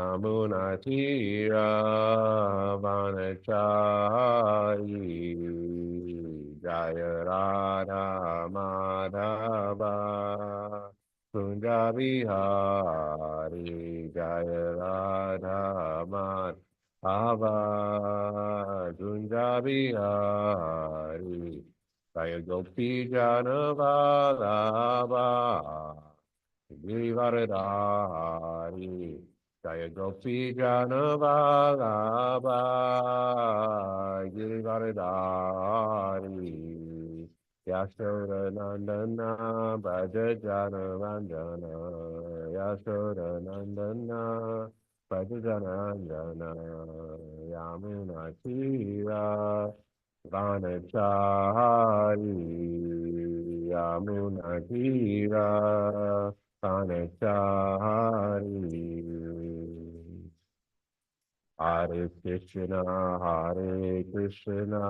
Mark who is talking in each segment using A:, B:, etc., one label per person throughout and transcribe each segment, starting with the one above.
A: Yamunatira Vanachari Jaya Radha Madhava Kunjabihari Jaya Radha Madhava Kunjabihari Jaya Gopi Janavalabha Girivaradari Jaya Gopi Janavalabha Girivaradari Yashoda Nandana Bhaja Janavandana Yashoda Nandana Bhaja Janavandana Yamuna Tira Vanachari Yamuna Tira Vanachari Hare Krishna, Hare Krishna,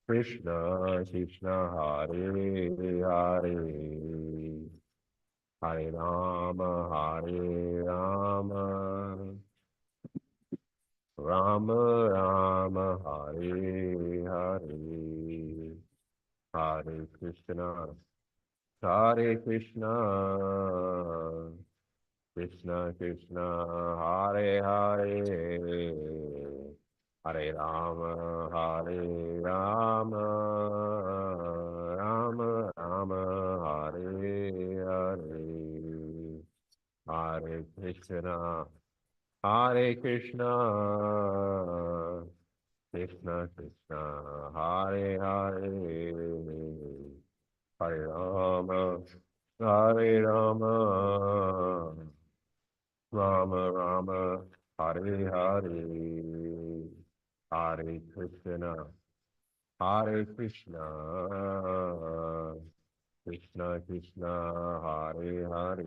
A: Krishna Krishna, Hare Hare, Hare Rama, Hare Rama, Rama Rama, Hare Hare, Hare Krishna, Hare Krishna, Krishna Krishna, Hare Hare, Hare Rama, Hare Rama, Rama Rama, Hare Hare, Hare Krishna, Hare Krishna, Krishna Krishna, Hare Hare, Hare Rama, Hare Rama, Rama Rama, Hare Hare, Hare Krishna, Hare Krishna, Krishna Krishna, Hare Hare,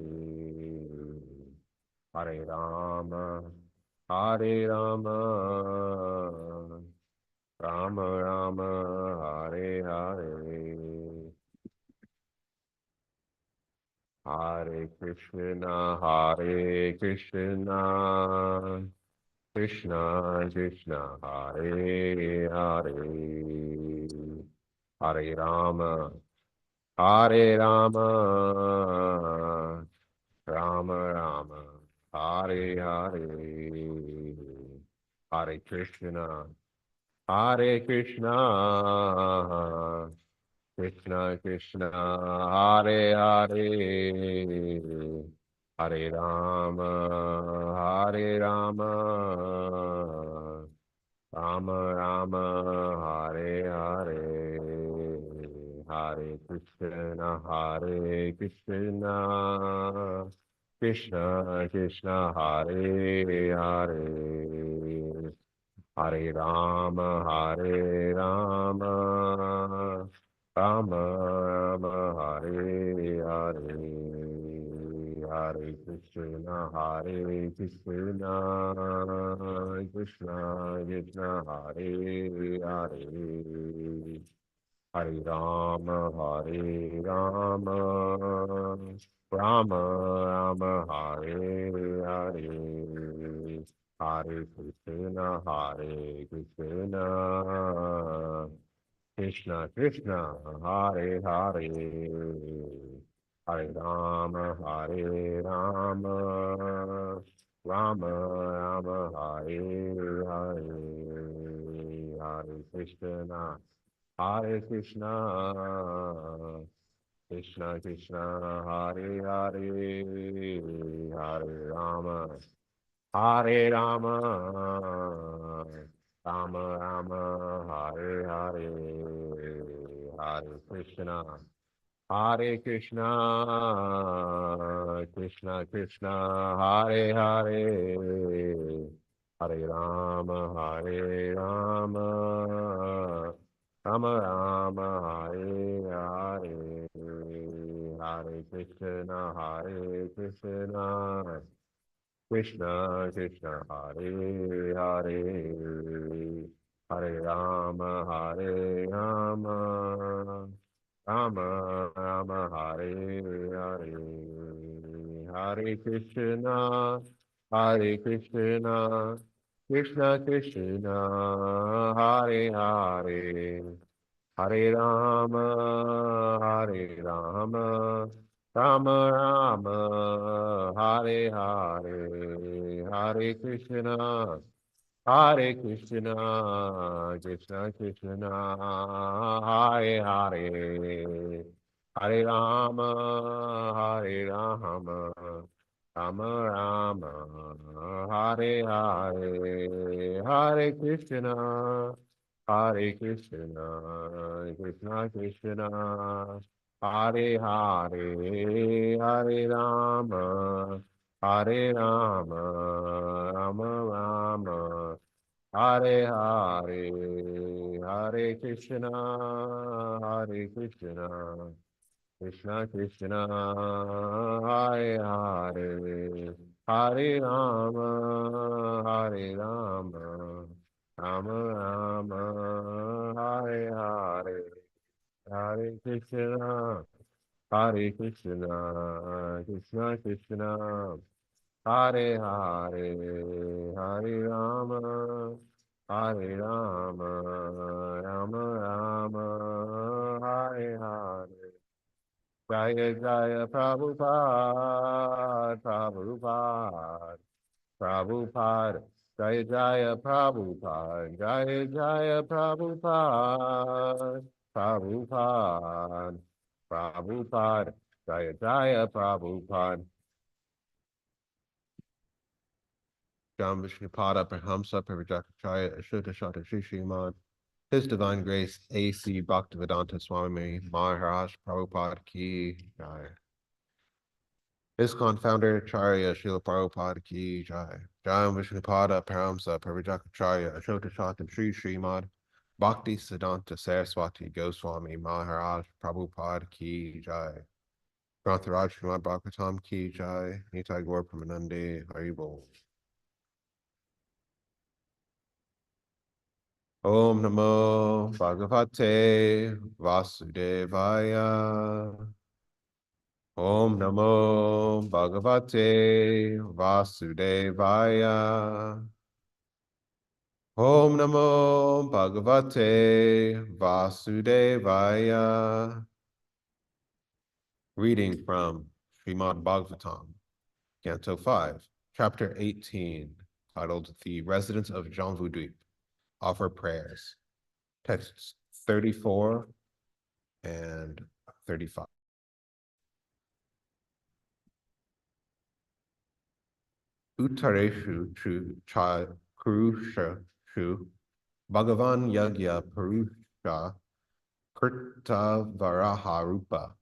A: Hare Rama, Hare Rama, Rama Rama, Hare Hare, Hare Krishna, Hare Krishna, Krishna Krishna, Hare Hare, Hare Rama, Hare Rama, Rama Rama, Hare Hare, Hare Krishna, Hare Krishna, Krishna Krishna, Hare Hare, Hare Rama, Hare Rama, Rama Rama, Hare Hare, Hare Krishna, Hare Krishna, Krishna Krishna, Hare Hare, Hare Rama, Hare Rama, Rama Rama, Hare Hare, Hare Krishna, Hare Krishna, Krishna Krishna, Hare Hare, Hare Rama, Hare Rama, Rama Rama, Hare Hare, Hare Krishna, Hare Krishna, Krishna Krishna, Hare Hare, Hare Rama, Hare Rama, Rama Rama, Hare Hare, Hare Krishna, Hare Krishna, Krishna Krishna, Hare Hare, Hare Rama, Hare Rama, Rama Rama, Hare Hare, Hare Krishna, Hare Krishna, Krishna Krishna, Hare Hare, Hare Rama, Hare Rama, Rama Rama, Hare Hare, Hare Krishna, Hare Krishna, Krishna Krishna, Hare Hare, Hare Rama, Hare Rama, Rama Rama, Hare Hare, Hare Krishna, Hare Krishna, Krishna Krishna, Hare Hare, Hare Rama, Hare Rama, Rama Rama, Hare Hare, Hare Krishna, Hare Krishna, Krishna Krishna, Hare Hare, Hare Rama, Hare Rama, Rama Rama, Hare Hare, Hare Krishna, Hare Krishna, Krishna Krishna, Hare Hare, Hare Rama, Hare Rama, Rama Rama, Hare Hare, Hare Krishna, Hare Krishna, Krishna Krishna, Hare Hare, Hare Rama, Hare Rama, Rama Rama, Hare Hare, Hare Krishna, Hare Krishna, Krishna Krishna, Hare Hare, Hare Rama, Hare Rama, Rama Rama, Hare Hare. Jaya Jaya Prabhupada, Prabhupada, Prabhupada. Jaya Jaya Prabhupada, Jaya Jaya Prabhupada, Prabhupada, Prabhupada, Jaya Jaya Prabhupada. Jam Vishnupada Prahamsa Parijakacharya Ashuta Shata Shri Srimad. His Divine Grace A.C. Bhaktivedanta Swami Maharaj Prabhupada Ki Jai. His confounder Charya Srila Prabhupada Ki Jai. Jam Vishnupada Paramsa Parijakacharya Ashota Shata Shri Srimad. Bhakti Siddhanta Saraswati Goswami Maharaj Prabhupada Ki Jai. Grantaraj Srimad Bhagavatam Ki Jai. Nitai Gaur Pramanande Haribol. Om Namo Bhagavate Vasudevaya. Om Namo Bhagavate Vasudevaya. Om Namo Bhagavate Vasudevaya. Reading from Srimad Bhagavatam, Canto 5, Chapter 18, titled The Residents of Jambudvip Offer Prayers. Texts 34 and 35. Uttareshu Chu Cha Purusha Shu Bhagavan Yagya Purusha Kirta Varaha Rupa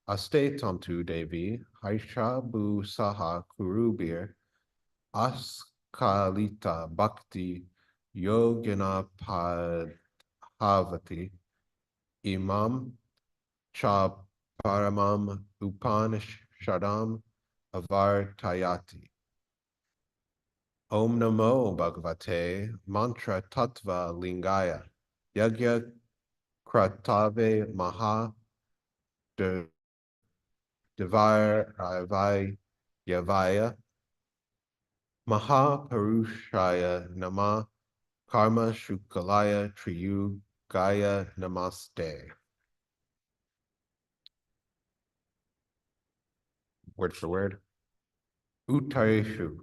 A: Aste Tamtu Devi Haisha Bu Saha Kurubir Askalita Bhakti Yogina Padhavati Imam Cha Paramam Upanishadam Avartayati. Om Namo Bhagavate Mantra Tattva Lingaya Yagya Kratave Maha Devaravai Yavaya Mahaparushaya Nama Karma Shukalaya Triyu Gaya Namaste. Word for word. Uttareshu,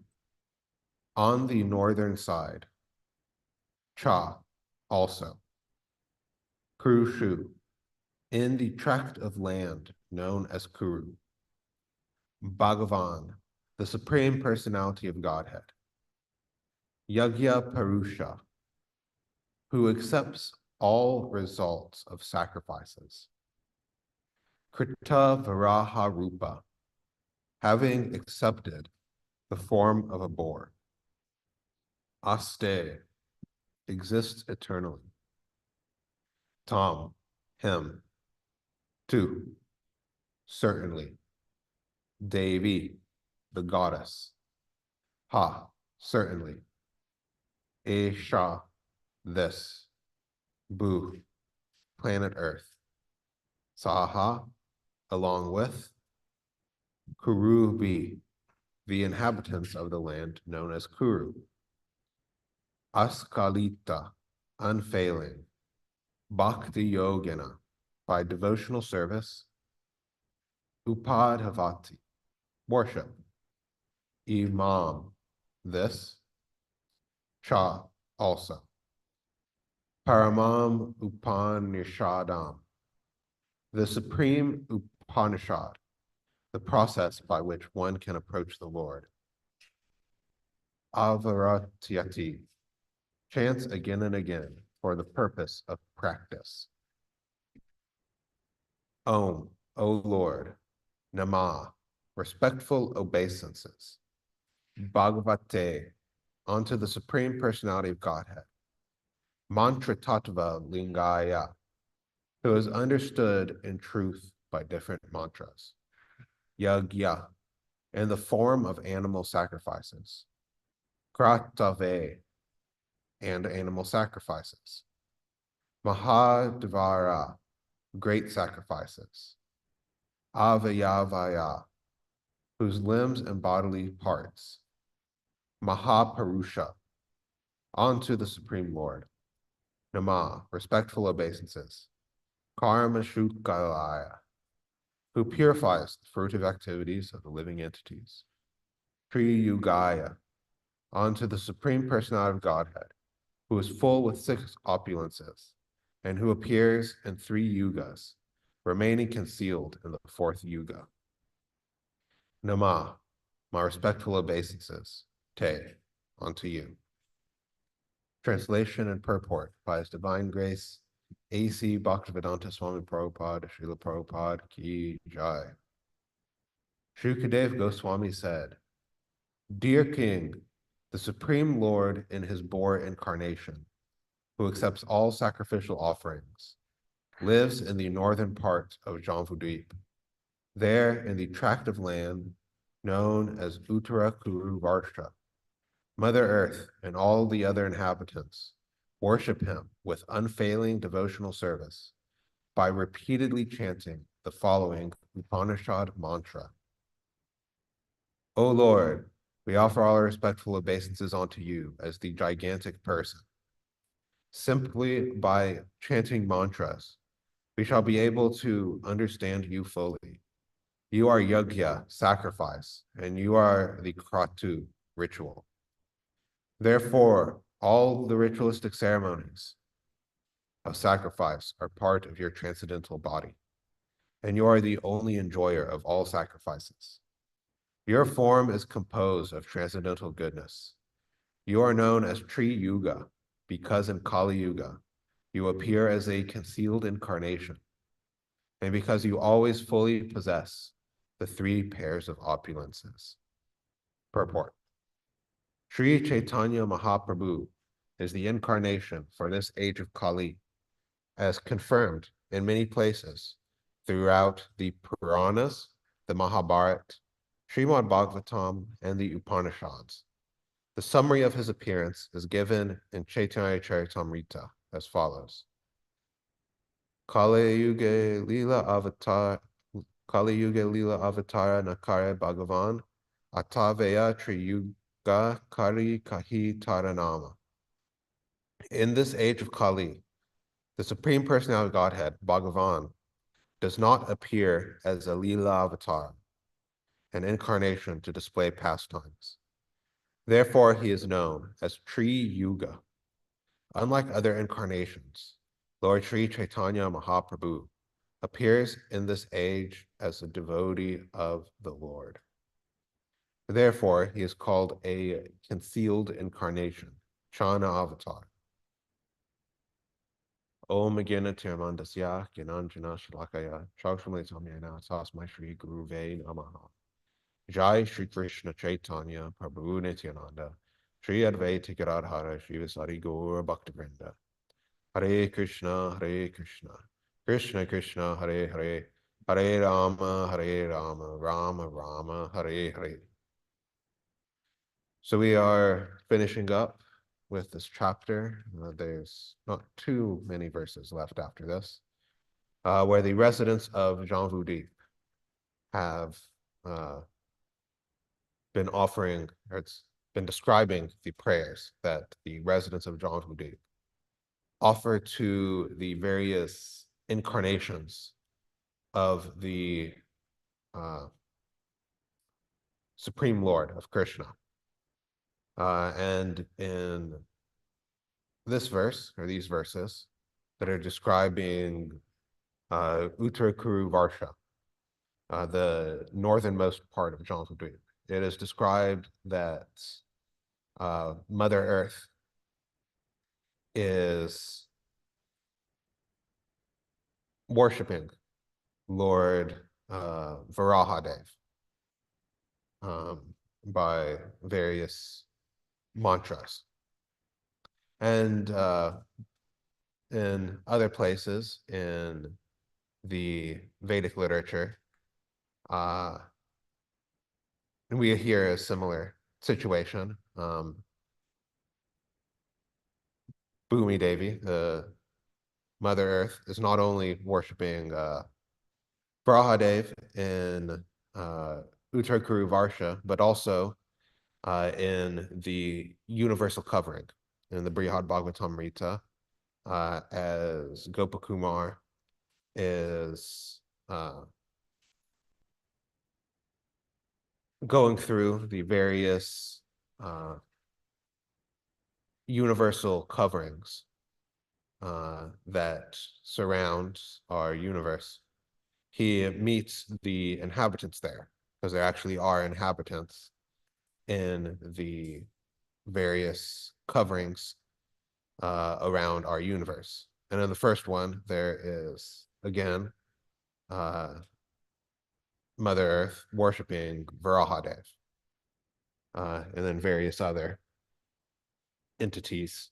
A: on the northern side. Cha, also. Kurushu, in the tract of land known as Kuru. Bhagavan, the Supreme Personality of Godhead. Yagya Parusha, who accepts all results of sacrifices. Krita Varaha Rupa, having accepted the form of a boar. Aste, exists eternally. Tam, him. Tu, certainly. Devi, the goddess. Ha, certainly. Esha, this. Bu, planet Earth. Saha, along with. Kurubi, the inhabitants of the land known as Kuru. Askalita, unfailing. Bhakti Yogena, by devotional service. Upadhavati, worship. Imam, this. Cha, also. Paramam Upanishadam, the supreme Upanishad, the process by which one can approach the Lord. Avaratyati, chants again and again for the purpose of practice. Om, O Lord. Nama, respectful obeisances. Bhagavate, unto the Supreme Personality of Godhead. Mantra Tattva Lingaya, who is understood in truth by different mantras. Yagya, in the form of animal sacrifices. Kratave, and animal sacrifices. Mahadvara, great sacrifices. Avayavaya, whose limbs and bodily parts. Mahaparusha, unto the Supreme Lord. Nama, respectful obeisances. Karma Shukalaya, who purifies the fruitive activities of the living entities. Triyugaya, unto the Supreme Personality of Godhead, who is full with 6 opulences, and who appears in 3 yugas, remaining concealed in the 4th yuga. Nama, my respectful obeisances. Te, unto you. Translation and purport by His Divine Grace, A.C. Bhaktivedanta Swami Prabhupada, Srila Prabhupada Ki Jai. Shukadev Goswami said, Dear King, the Supreme Lord in his Boar incarnation, who accepts all sacrificial offerings, lives in the northern part of Jamvudweep. There, in the tract of land known as Uttara Kuru Varsha, Mother Earth and all the other inhabitants worship him with unfailing devotional service by repeatedly chanting the following Upanishad mantra. O Lord, we offer all our respectful obeisances unto you as the gigantic person. Simply by chanting mantras, we shall be able to understand you fully. You are yagya, sacrifice, and you are the kratu, ritual. Therefore, all the ritualistic ceremonies of sacrifice are part of your transcendental body, and you are the only enjoyer of all sacrifices. Your form is composed of transcendental goodness. You are known as Tri Yuga because in Kali Yuga, you appear as a concealed incarnation, and because you always fully possess the 3 pairs of opulences. Purport. Sri Chaitanya Mahaprabhu is the incarnation for this age of Kali, as confirmed in many places throughout the Puranas, the Mahabharata, Srimad Bhagavatam, and the Upanishads. The summary of his appearance is given in Chaitanya Charitamrita as follows. Kali Yuga Lila Avatara Nakare Bhagavan Ataveya Triyuga Kari Kahi Taranama. In this age of Kali, the Supreme Personality of Godhead, Bhagavan, does not appear as a Lila avatar, an incarnation to display pastimes. Therefore, he is known as Tri Yuga. Unlike other incarnations, Lord Sri Chaitanya Mahaprabhu appears in this age as a devotee of the Lord. Therefore, he is called a concealed incarnation, Chana avatar. Om Gina Tirmandasya Ginanjana Shalakaya Chakshamli Tamyana Tasmai Shri Guru Ve Namaha. Jai Shri Krishna Chaitanya Prabhu Nityananda Shri Advaita Gadadhara Shri Vasari Gaur Bhaktivinoda. Hare Krishna, Krishna Krishna, Hare Hare, Hare Rama, Rama Rama, Hare Hare. So we are finishing up with this chapter. There's not too many verses left after this, where the residents of Jamvudweep have been offering, or it's been describing the prayers that the residents of Zhangzhou offer to the various incarnations of the Supreme Lord of Krishna. And in this verse, or these verses, that are describing Uttara Varsha, the northernmost part of Zhangzhou, it is described that Mother Earth is worshiping Lord Varahadev by various mantras. And in other places in the Vedic literature, and we hear a similar situation. Bhumi Devi, the Mother Earth, is not only worshiping Varahadev in Uttara Varsha, but also in the universal covering in the Brihad Bhagavatam as Gopakumar is going through the various universal coverings that surround our universe. He meets the inhabitants there, because there actually are inhabitants in the various coverings around our universe. And in the first one, there is, again, Mother Earth worshiping Varahadev, and then various other entities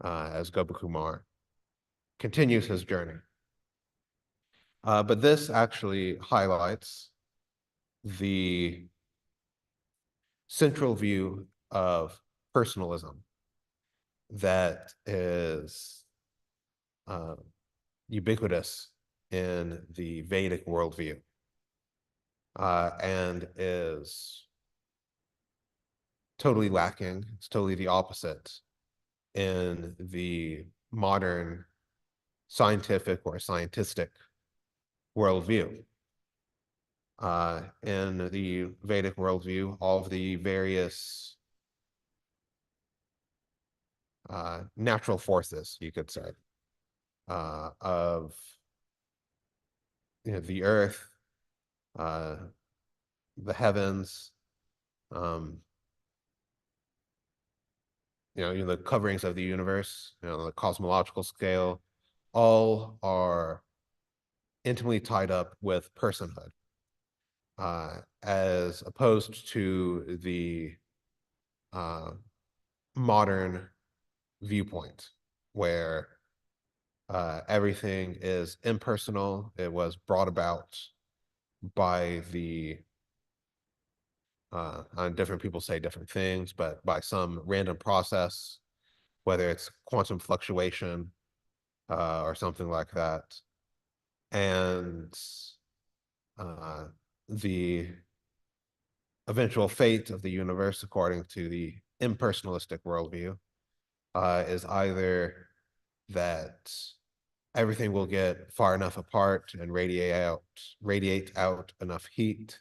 A: as Gopakumar continues his journey. But this actually highlights the central view of personalism that is ubiquitous in the Vedic worldview, and is totally lacking. It's totally the opposite in the modern scientific or scientistic worldview. In the Vedic worldview, all of the various natural forces, you could say, of the earth, the heavens, the coverings of the universe, the cosmological scale, all are intimately tied up with personhood, as opposed to the modern viewpoint, where everything is impersonal. It was brought about by the different people say different things, but by some random process, whether it's quantum fluctuation or something like that. And the eventual fate of the universe, according to the impersonalistic worldview, is either that everything will get far enough apart and radiate out enough heat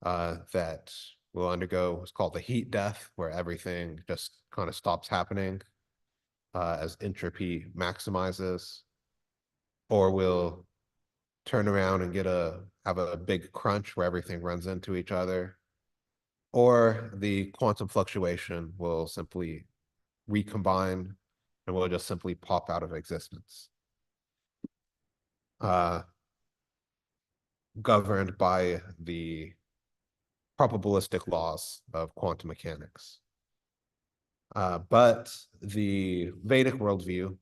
A: that will undergo what's called the heat death, where everything just kind of stops happening as entropy maximizes, or will turn around and have a big crunch where everything runs into each other, or the quantum fluctuation will simply recombine and will just simply pop out of existence, governed by the probabilistic laws of quantum mechanics. But the Vedic worldview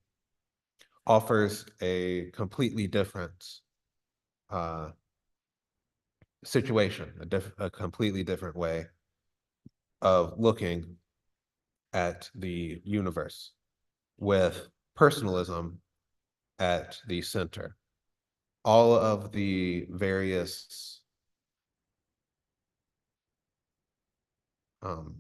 A: offers a completely different situation, a completely different way of looking at the universe, with personalism at the center. All of the various um,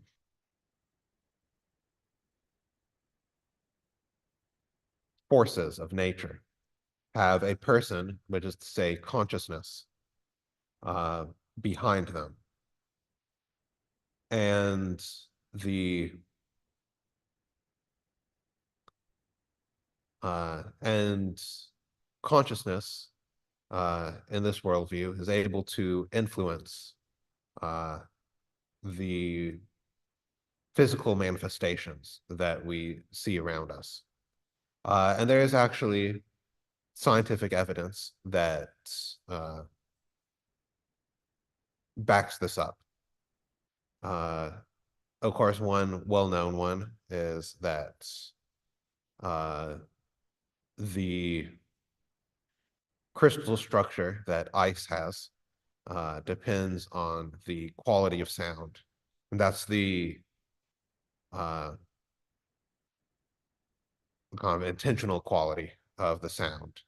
A: forces of nature have a person, which is to say consciousness, uh, behind them. And the and consciousness in this worldview is able to influence uh, the physical manifestations that we see around us. And there is actually scientific evidence that uh, backs this up. Uh, of course, one well-known one is that uh, the crystal structure that ice has depends on the quality of sound. And that's the uh, kind of intentional quality of the sound,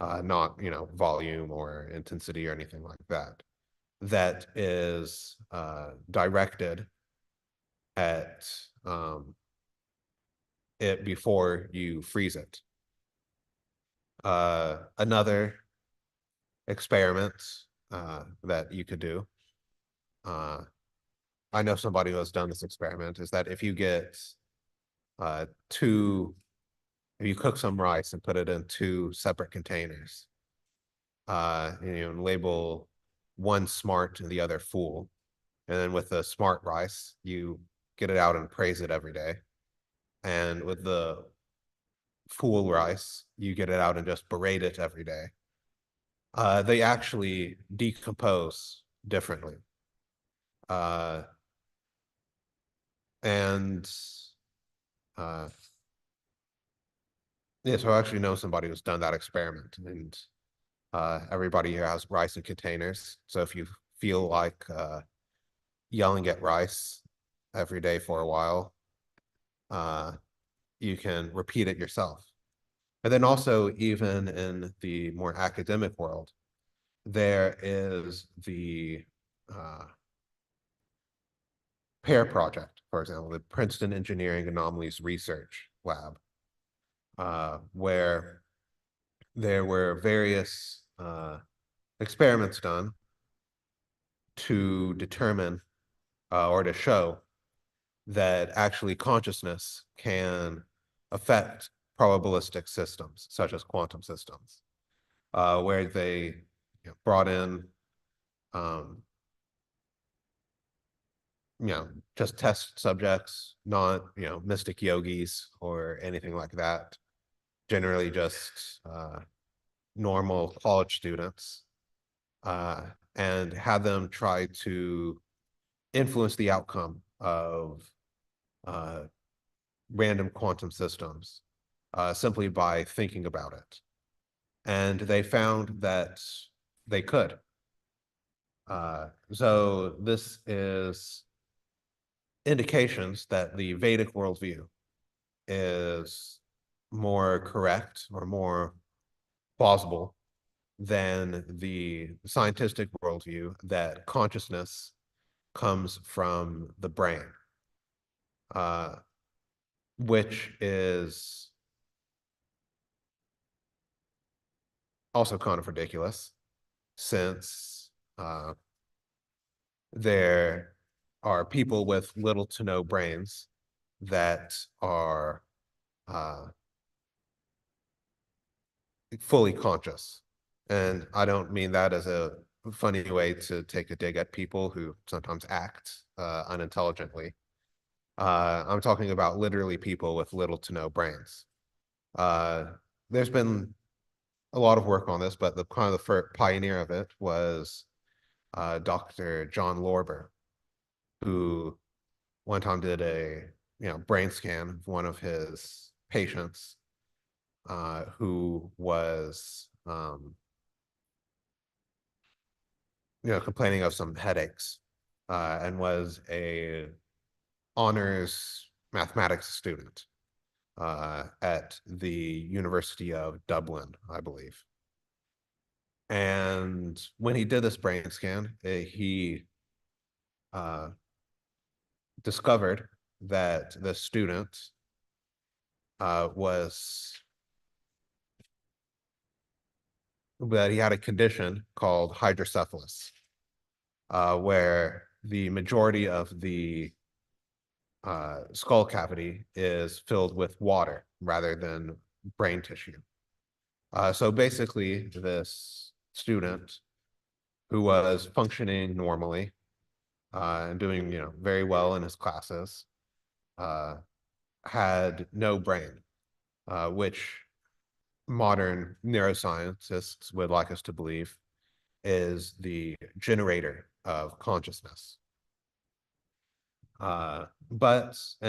A: not, volume or intensity or anything like that. That is directed at it before you freeze it. Another experiment that you could do, uh, I know somebody who has done this experiment, is that if you get if you cook some rice and put it in two separate containers, and label one smart and the other fool, and then with the smart rice, you get it out and praise it every day. And with the fool rice, you get it out and just berate it every day. They actually decompose differently. Uh, and uh, yeah, so I actually know somebody who's done that experiment, and everybody here has rice in containers. So if you feel like yelling at rice every day for a while, uh, you can repeat it yourself. And then also, even in the more academic world, there is the uh, PAIR project, for example, the Princeton Engineering Anomalies Research Lab, where there were various experiments done to determine or to show that actually consciousness can affect probabilistic systems, such as quantum systems, where they brought in um, just test subjects, not, mystic yogis or anything like that. Generally just normal college students, uh, and had them try to influence the outcome of uh, random quantum systems simply by thinking about it. And they found that they could. So this is indications that the Vedic worldview is more correct or more plausible than the scientific worldview that consciousness comes from the brain, uh, which is also kind of ridiculous since there are people with little to no brains that are uh, fully conscious. And I don't mean that as a funny way to take a dig at people who sometimes act unintelligently. I'm talking about literally people with little to no brains. Uh, there's been a lot of work on this, but the kind of the first pioneer of it was Dr. John Lorber, who one time did a brain scan of one of his patients who was complaining of some headaches, and was a honors mathematics student at the University of Dublin, I believe. And when he did this brain scan, he discovered that the student that he had a condition called hydrocephalus, where the majority of the skull cavity is filled with water rather than brain tissue. So basically, this student who was functioning normally and doing, very well in his classes, uh, had no brain, which modern neuroscientists would like us to believe is the generator of consciousness. And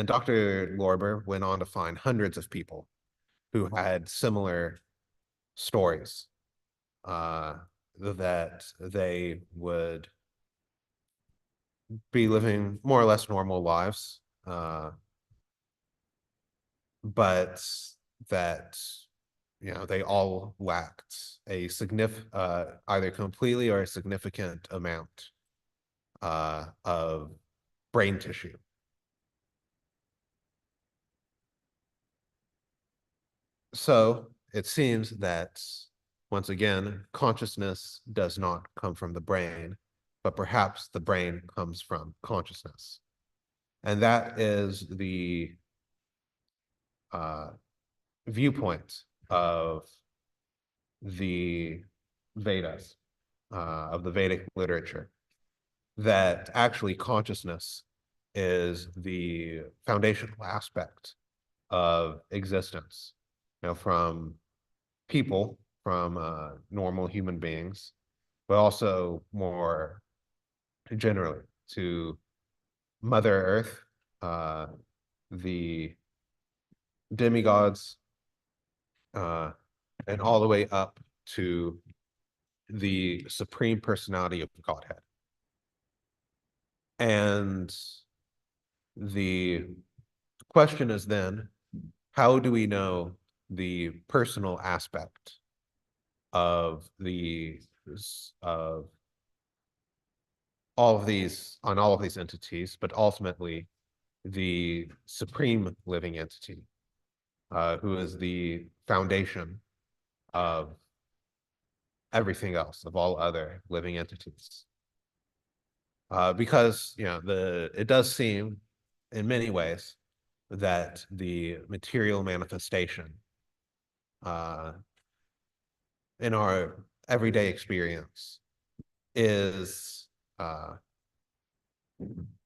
A: Dr. Lorber went on to find hundreds of people who had similar stories, that they would be living more or less normal lives, but that they all lacked a either completely or a significant amount of brain tissue. So it seems that, once again, consciousness does not come from the brain, but perhaps the brain comes from consciousness. And that is the viewpoint of the Vedas, of the Vedic literature, that actually consciousness is the foundational aspect of existence, from people, from normal human beings, but also more generally to Mother Earth, the demigods, and all the way up to the Supreme Personality of Godhead. And the question is then, how do we know the personal aspect of all of these entities, but ultimately the supreme living entity, who is the foundation of everything else, of all other living entities? Because it does seem in many ways that the material manifestation in our everyday experience is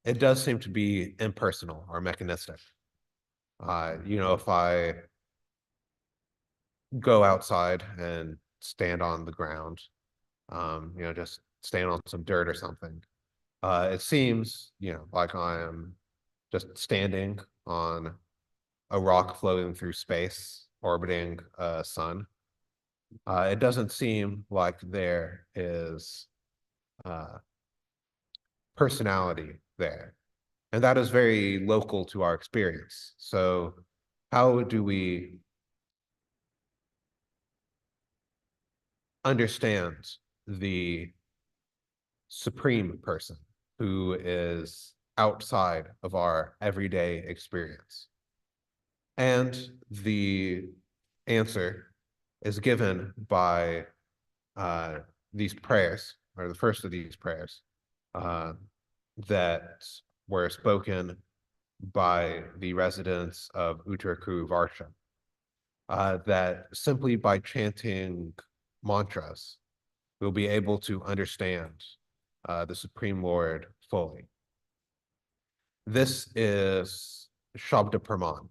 A: it does seem to be impersonal or mechanistic. If I go outside and stand on the ground, just stand on some dirt or something, it seems, like I am just standing on a rock floating through space, orbiting a sun. It doesn't seem like there is personality there. And that is very local to our experience. So how do we understand the supreme person who is outside of our everyday experience? And the answer is given by these prayers, or the first of these prayers, that were spoken by the residents of Uttaraku Varsha, that simply by chanting mantras, we'll be able to understand the Supreme Lord fully. This is Shabda Praman,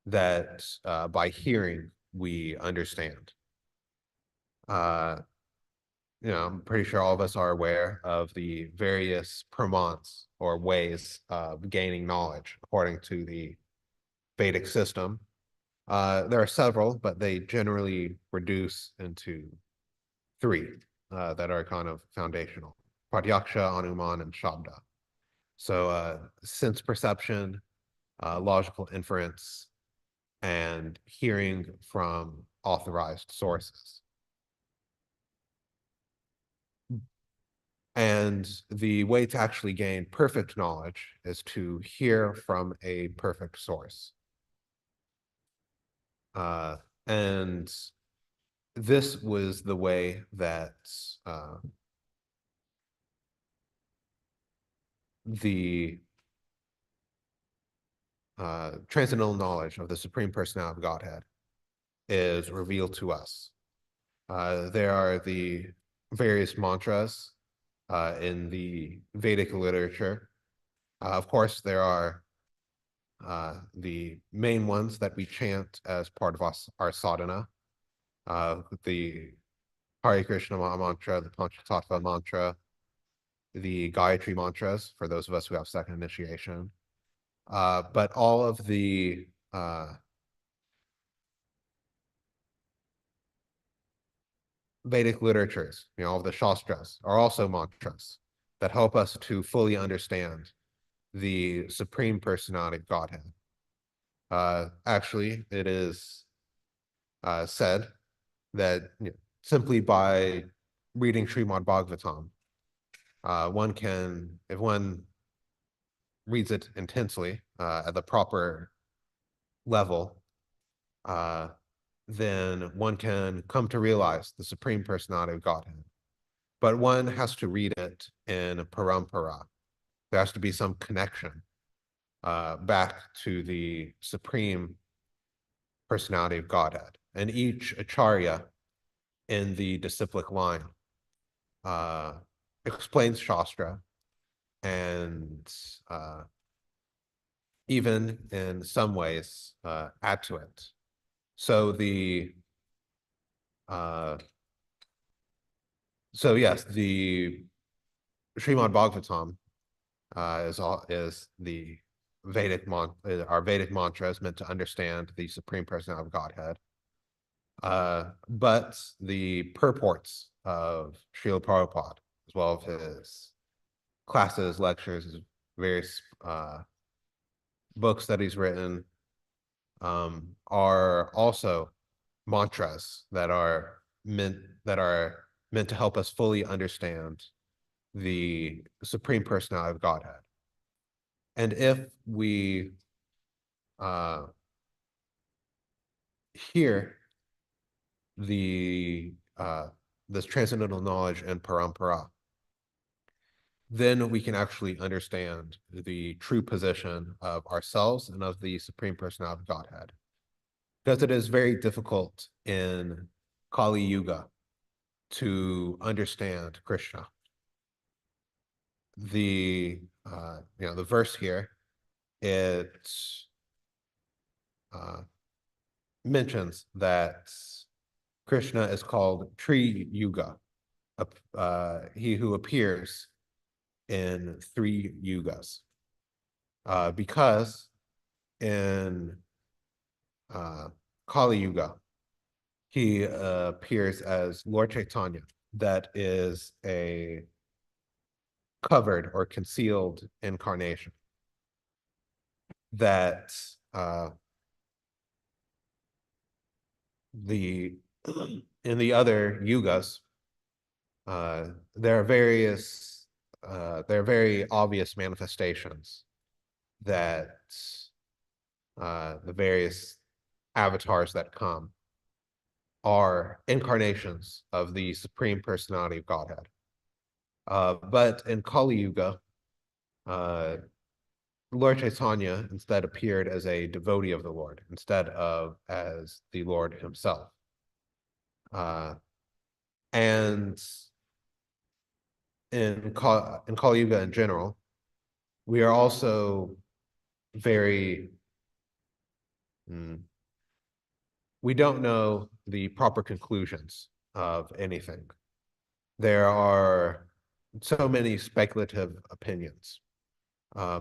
A: that by hearing we understand. I'm pretty sure all of us are aware of the various pramans, or ways of gaining knowledge according to the Vedic system. There are several, but they generally reduce into three that are kind of foundational: Pratyaksha, Anuman, and Shabda. So sense perception, logical inference, and hearing from authorized sources. And the way to actually gain perfect knowledge is to hear from a perfect source. And this was the way that the transcendental knowledge of the Supreme Personality of Godhead is revealed to us. There are the various mantras in the Vedic literature. Of course, there are the main ones that we chant as part of our sadhana, the Hare Krishna mantra, the Panchatattva mantra, the Gayatri mantras for those of us who have second initiation. But all of the Vedic literatures, all of the Shastras, are also mantras that help us to fully understand the Supreme Personality of Godhead. Actually, it is said that simply by reading Srimad Bhagavatam, one can, if one reads it intensely at the proper level, then one can come to realize the Supreme Personality of Godhead. But one has to read it in parampara. There has to be some connection back to the Supreme Personality of Godhead. And each acharya in the disciplic line explains Shastra and even in some ways add to it. So yes, the Srimad Bhagavatam is the our Vedic mantra is meant to understand the Supreme Personality of Godhead. But the purports of Srila Prabhupada, as well as his classes, lectures, his various books that he's written, are also mantras that are meant to help us fully understand the Supreme Personality of Godhead. And if we hear this transcendental knowledge in parampara, then we can actually understand the true position of ourselves and of the Supreme Personality of Godhead. Because it is very difficult in Kali Yuga to understand Krishna. The verse here, it mentions that Krishna is called Tri Yuga, he who appears in 3 yugas, because in Kali Yuga he appears as Lord Chaitanya, that is a covered or concealed incarnation that in the other yugas there are very obvious manifestations that the various avatars that come are incarnations of the Supreme Personality of Godhead. But in Kali Yuga, Lord Chaitanya instead appeared as a devotee of the Lord instead of as the Lord himself. And in Kali Yuga in general, we are also very we don't know the proper conclusions of anything. There are so many speculative opinions.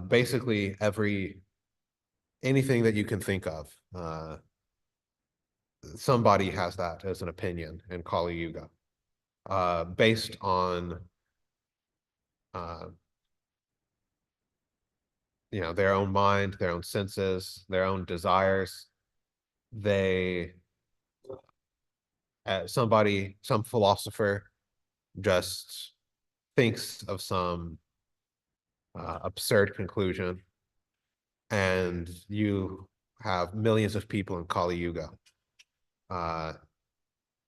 A: Basically, anything that you can think of, somebody has that as an opinion in Kali Yuga, based on their own mind, their own senses, their own desires. Some philosopher just thinks of some absurd conclusion, and you have millions of people in Kali Yuga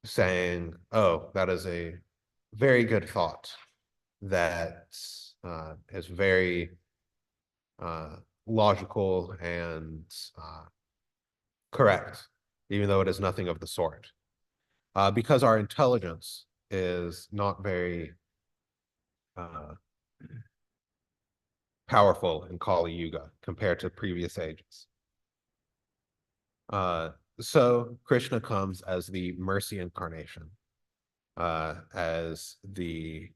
A: saying, "Oh, that is a very good thought. That is very logical and correct, even though it is nothing of the sort." Because our intelligence is not very uh, powerful in Kali Yuga compared to previous ages. So Krishna comes as the mercy incarnation, as the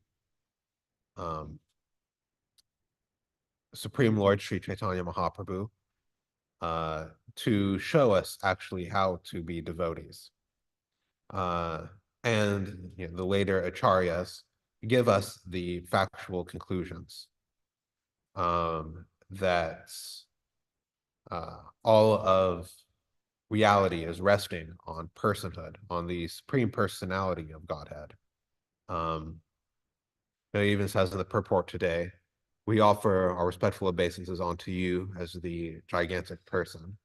A: um, Supreme Lord Sri Chaitanya Mahaprabhu, to show us actually how to be devotees. And the later acharyas give us the factual conclusions, that all of reality is resting on personhood, on the supreme personality of Godhead. It even says in the purport today, "We offer our respectful obeisances unto you as the gigantic person."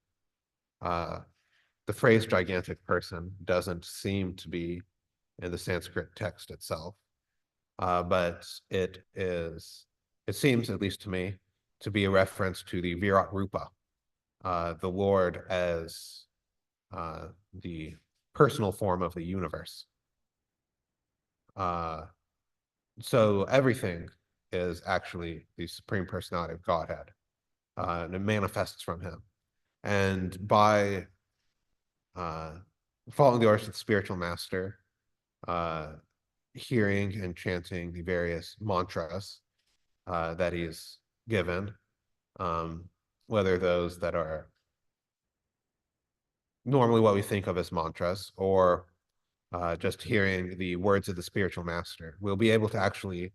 A: The phrase gigantic person doesn't seem to be in the Sanskrit text itself, but it seems, at least to me, to be a reference to the Virat Rupa, the Lord as the personal form of the universe. So everything is actually the supreme personality of Godhead, and it manifests from him. And by following the orders of the spiritual master, hearing and chanting the various mantras that he's given, whether those that are normally what we think of as mantras, or just hearing the words of the spiritual master, we'll be able to actually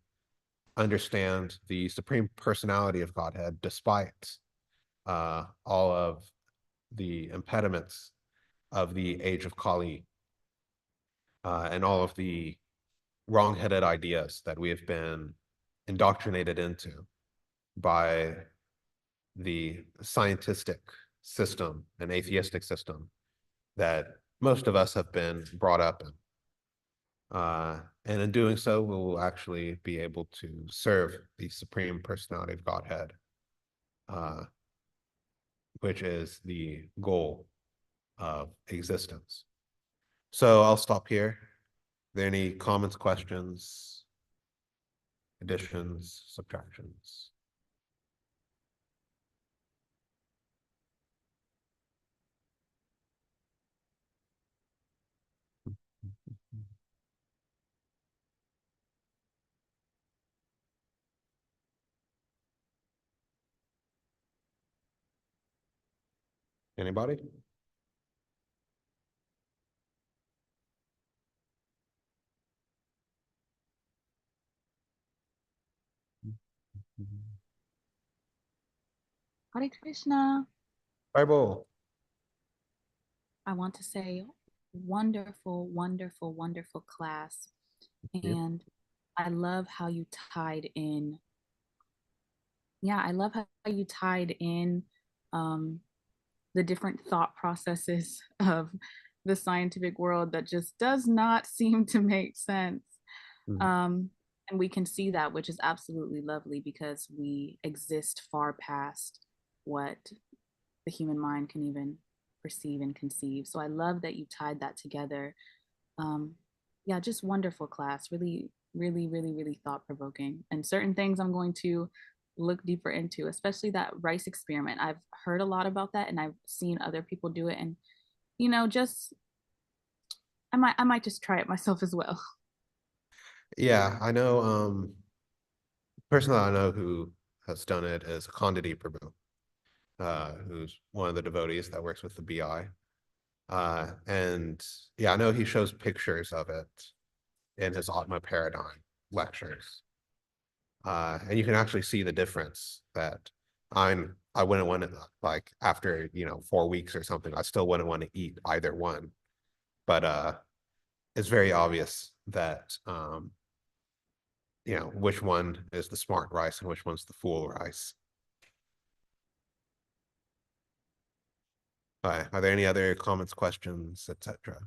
A: understand the supreme personality of Godhead, despite all of the impediments of the age of Kali, and all of the wrong-headed ideas that we have been indoctrinated into by the scientific system and atheistic system that most of us have been brought up in. And in doing so, we will actually be able to serve the supreme personality of Godhead, which is the goal of existence. So I'll stop here. Are there any comments, questions, additions, subtractions? Anybody?
B: Hare Krishna.
A: Bible.
B: I want to say wonderful, wonderful, wonderful class.
A: Yeah.
B: And I love how you tied in. Yeah, I love how you tied in um, the different thought processes of the scientific world that just does not seem to make sense.
A: Mhm.
B: And we can see that, which is absolutely lovely because we exist far past what the human mind can even perceive and conceive. So I love that you tied that together. Um, yeah, just wonderful class. Really, really, really, really thought provoking. And certain things I'm going to look deeper into, especially that rice experiment. I've heard a lot about that and I've seen other people do it. And, just I might just try it myself as well.
A: Yeah, I know. Person that I know who has done it is Khandidi Prabhu, who's one of the devotees that works with the BI. And yeah, I know he shows pictures of it in his Atma Paradigm lectures. And you can actually see the difference that I wouldn't want to, like, after 4 weeks or something, I still wouldn't want to eat either one. But it's very obvious that which one is the smart rice and which one's the fool rice. Are there any other comments, questions, etc.?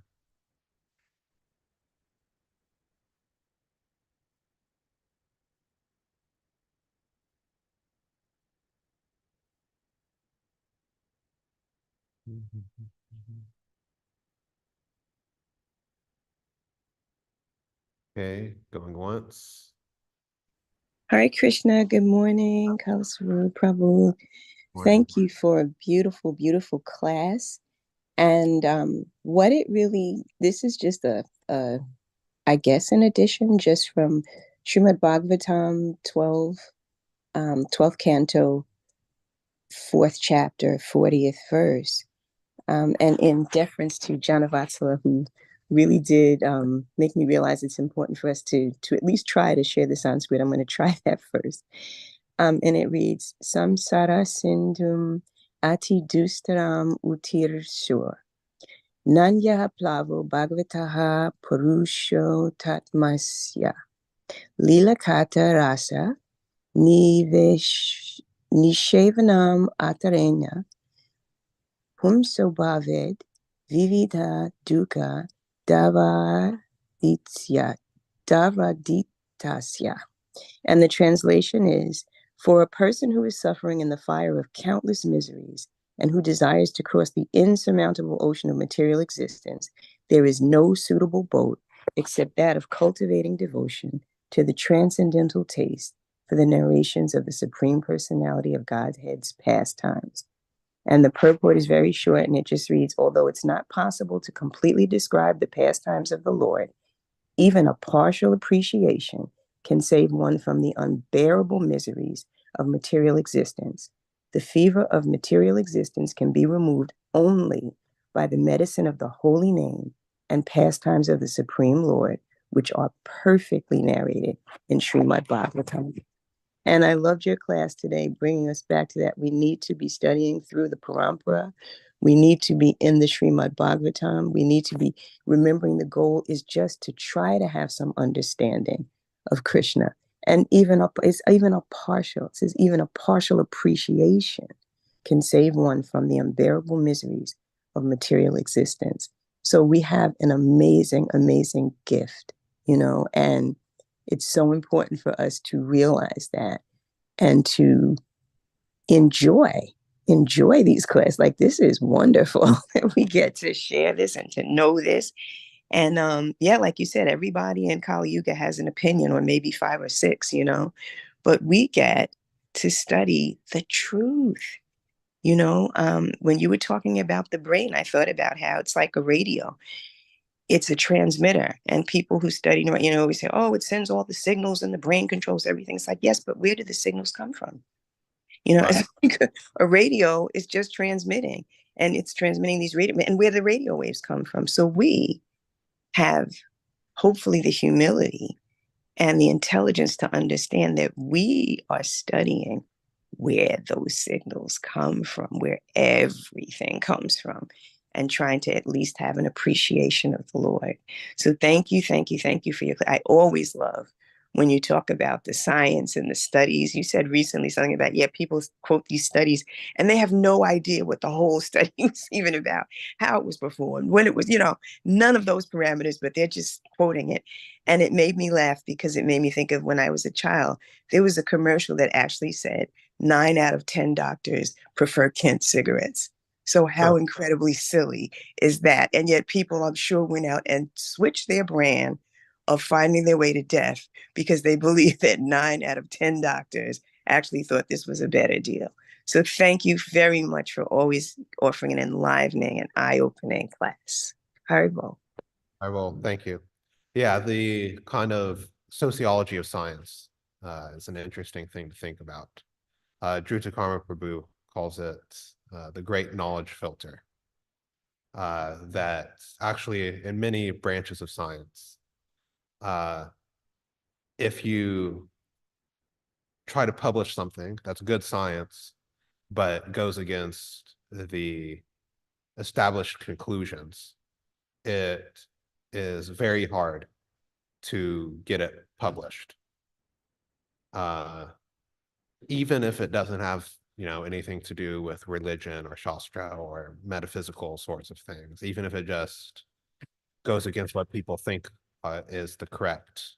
A: Okay, going once.
C: Hare Krishna, good morning. Kalasuru Prabhu. Thank you for a beautiful, beautiful class. And what it really, this is just I guess, an addition just from Srimad Bhagavatam 12th canto, 4th chapter, 40th verse. And in deference to Janavatsala, who really did make me realize it's important for us to at least try to share the Sanskrit. I'm going to try that first. And it reads, Samsara Sindhum Ati Dustaram Utirshur. Nanya Plavo Bhagavataha Purusho Tatmasya. Lila Kata Rasa Nishevanam Atarena Humsobhaved Vivida Dukkha Davaditasya. And the translation is, for a person who is suffering in the fire of countless miseries and who desires to cross the insurmountable ocean of material existence, there is no suitable boat except that of cultivating devotion to the transcendental taste for the narrations of the Supreme Personality of Godhead's pastimes. And the purport is very short, and it just reads, although it's not possible to completely describe the pastimes of the Lord, even a partial appreciation can save one from the unbearable miseries of material existence. The fever of material existence can be removed only by the medicine of the holy name and pastimes of the Supreme Lord, which are perfectly narrated in Srimad Bhagavatam. And I loved your class today, bringing us back to that. We need to be studying through the Parampara. We need to be in the Srimad Bhagavatam. We need to be remembering the goal is just to try to have some understanding of Krishna. And it's even a partial, it says even a partial appreciation can save one from the unbearable miseries of material existence. So we have an amazing, amazing gift, and it's so important for us to realize that and to enjoy these classes. Like, this is wonderful that we get to share this and to know this. And yeah, like you said, everybody in Kali Yuga has an opinion, or maybe 5 or 6, but we get to study the truth. When you were talking about the brain, I thought about how it's like a radio. It's a transmitter, and people who study, we say, oh, it sends all the signals and the brain controls everything. It's like, yes, but where do the signals come from? Right. A radio is just transmitting, and it's transmitting these radio, and where the radio waves come from. So we have hopefully the humility and the intelligence to understand that we are studying where those signals come from, where everything comes from, and trying to at least have an appreciation of the Lord. So thank you for your, I always love when you talk about the science and the studies. You said recently something about, people quote these studies and they have no idea what the whole study was even about, how it was performed, when it was, none of those parameters, but they're just quoting it. And it made me laugh because it made me think of when I was a child. There was a commercial that actually said 9 out of 10 doctors prefer Kent cigarettes. So how incredibly silly is that? And yet people, I'm sure, went out and switched their brand of finding their way to death because they believe that 9 out of 10 doctors actually thought this was a better deal. So thank you very much for always offering an enlivening and eye-opening class. Haribol.
A: I will. Thank you. Yeah, the kind of sociology of science is an interesting thing to think about. Dhruta Karma Prabhu calls it the great knowledge filter. That actually, in many branches of science, if you try to publish something that's good science, but goes against the established conclusions, it is very hard to get it published. even if it doesn't have, anything to do with religion or Shastra or metaphysical sorts of things, even if it just goes against what people think is the correct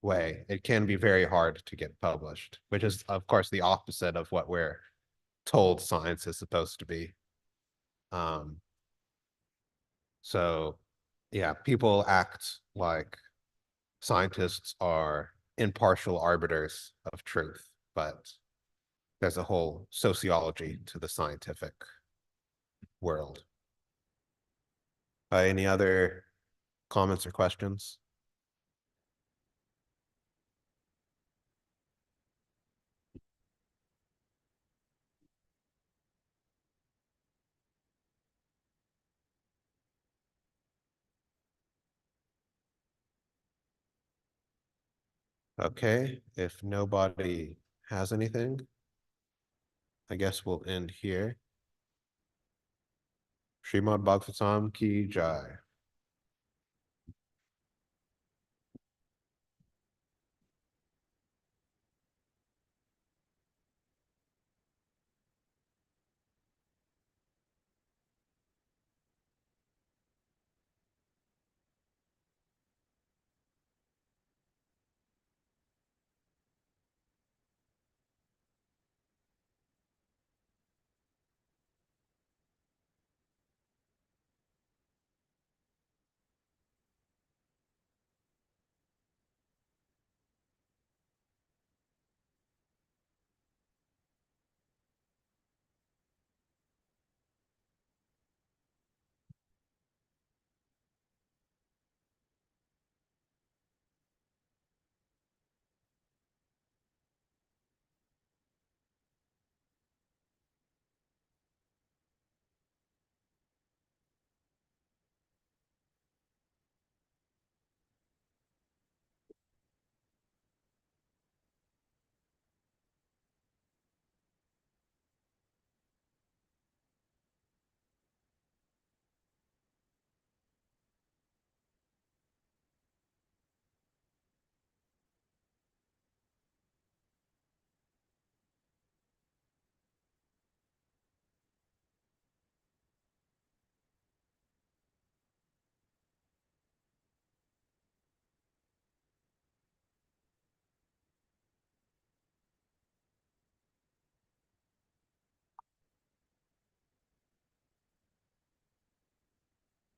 A: way, it can be very hard to get published, which is, of course, the opposite of what we're told science is supposed to be. So yeah, people act like scientists are impartial arbiters of truth, but there's a whole sociology to the scientific world. Any other comments or questions? Okay, if nobody has anything, I guess we'll end here. Srimad Bhagavatam ki jai.